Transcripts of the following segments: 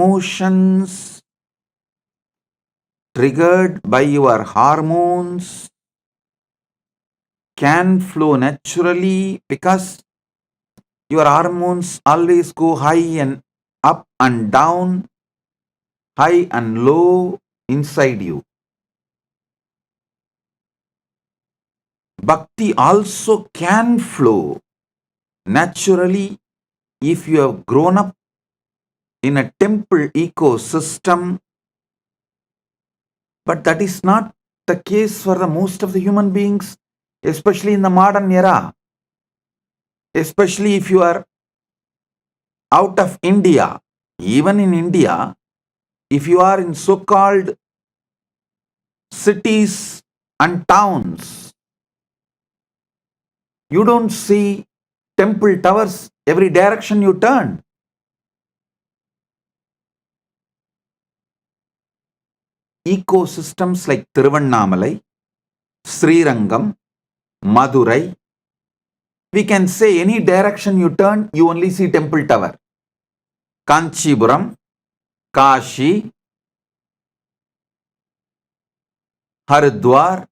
emotions triggered by your hormones can flow naturally because your hormones always go high and up and down, high and low inside you. Bhakti also can flow naturally if you have grown up in a temple ecosystem, but that is not the case for the most of the human beings, especially in the modern era. Especially if you are out of India, even in India, if you are in so-called cities and towns, you don't see temple towers every direction you turn. Ecosystems like Tiruvannamalai, Srirangam, Madurai, we can say any direction you turn, you only see temple tower. Kanchipuram, Kashi, Haridwar,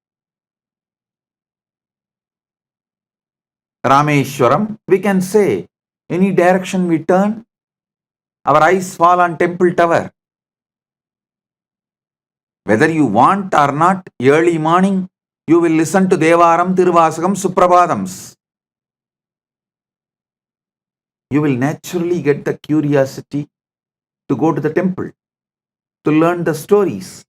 Rameshwaram, we can say any direction we turn, our eyes fall on temple tower. Whether you want or not, early morning, you will listen to Devaram, Tiruvasakam, Suprabhadams. You will naturally get the curiosity to go to the temple, to learn the stories.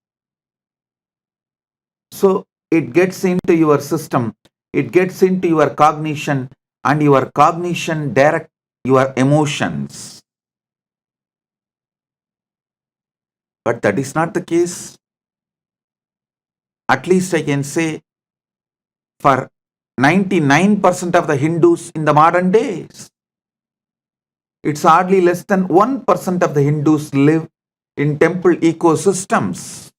So it gets into your system, it gets into your cognition, and your cognition direct your emotions. But that is not the case. At least I can say for 99% of the Hindus in the modern days. It's hardly less than 1% of the Hindus live in temple ecosystems.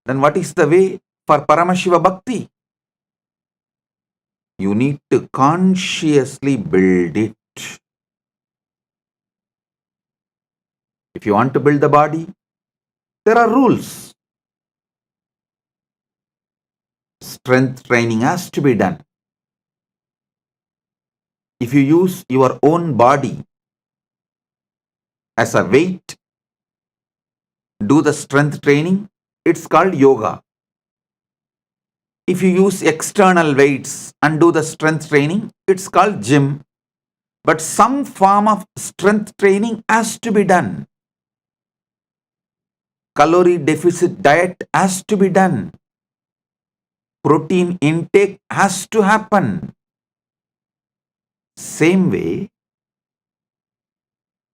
Then what is the way for Paramashiva Bhakti? You need to consciously build it. If you want to build the body, there are rules. Strength training has to be done. If you use your own body as a weight, do the strength training, it's called yoga. If you use external weights and do the strength training, it's called gym. But some form of strength training has to be done. Calorie deficit diet has to be done. Protein intake has to happen. Same way,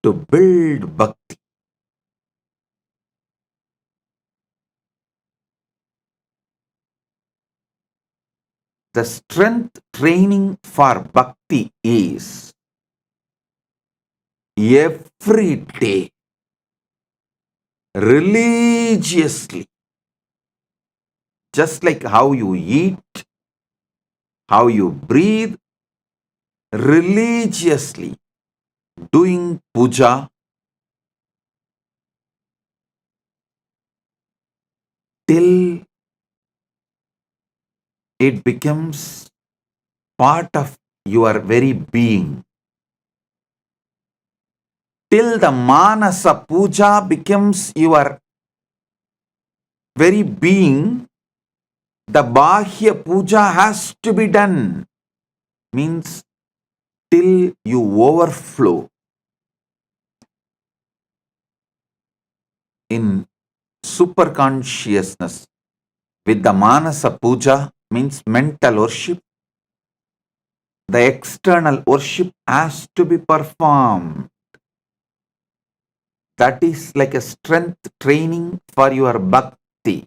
to build bhakti, the strength training for bhakti is every day, religiously, just like how you eat, how you breathe, religiously doing puja till it becomes part of your very being. Till the manasa puja becomes your very being, the bahya puja has to be done. Means till you overflow in super consciousness with the manasa puja, means mental worship. The external worship has to be performed. That is like a strength training for your bhakti.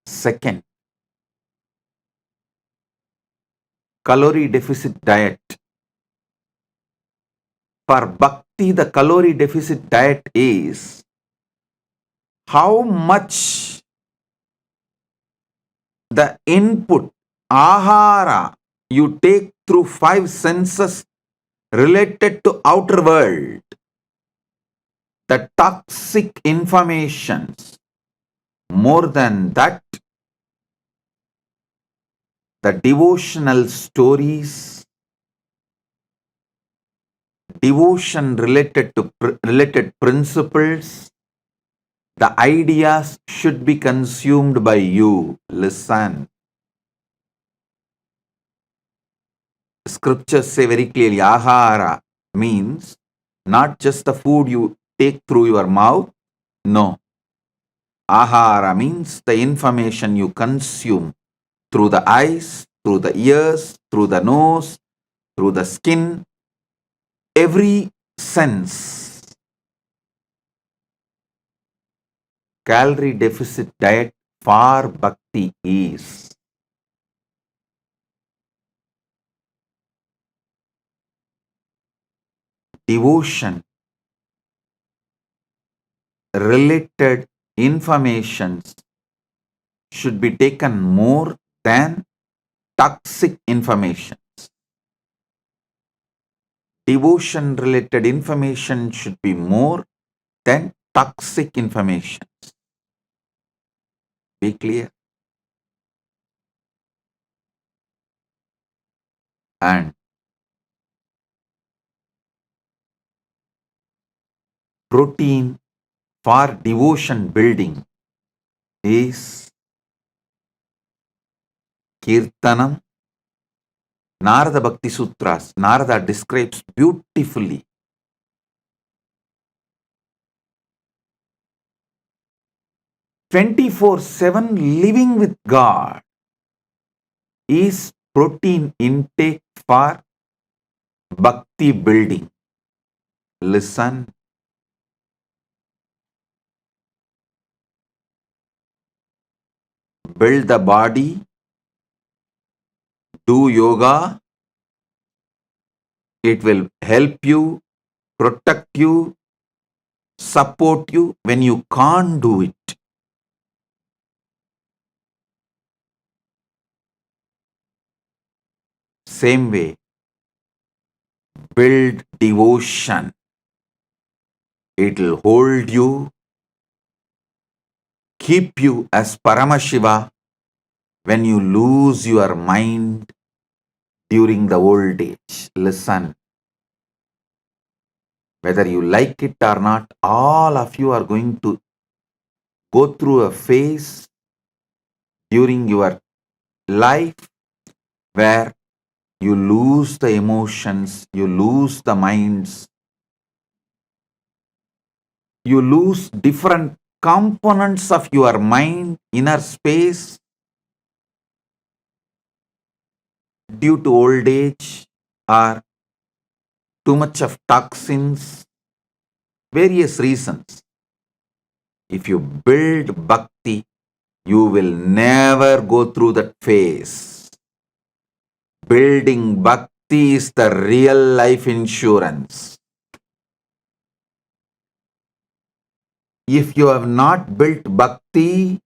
Second, calorie deficit diet. For bhakti, the calorie deficit diet is how much the input, ahara, you take through 5 senses related to outer world, the toxic informations. More than that, the devotional stories, devotion related to related principles, the ideas should be consumed by you. Listen. Scriptures say very clearly, ahara means not just the food you take through your mouth. No. Ahara means the information you consume through the eyes, through the ears, through the nose, through the skin, every sense. Calorie deficit diet for bhakti is devotion related informations should be taken more than toxic information. Devotion related information should be more than toxic information. Be clear. And protein for devotion building is Kirtanam. Narada Bhakti Sutras, Narada describes beautifully 24/7 living with God is protein intake for bhakti building. Listen. Build the body, do yoga, it will help you, protect you, support you when you can't do it. Same way, build devotion. It will hold you, keep you as Paramashiva when you lose your mind during the old age. Listen. Whether you like it or not, all of you are going to go through a phase during your life where you lose the emotions, you lose the minds, you lose different components of your mind, inner space due to old age or too much of toxins, various reasons. If you build bhakti, you will never go through that phase. Building bhakti is the real life insurance. If you have not built bhakti,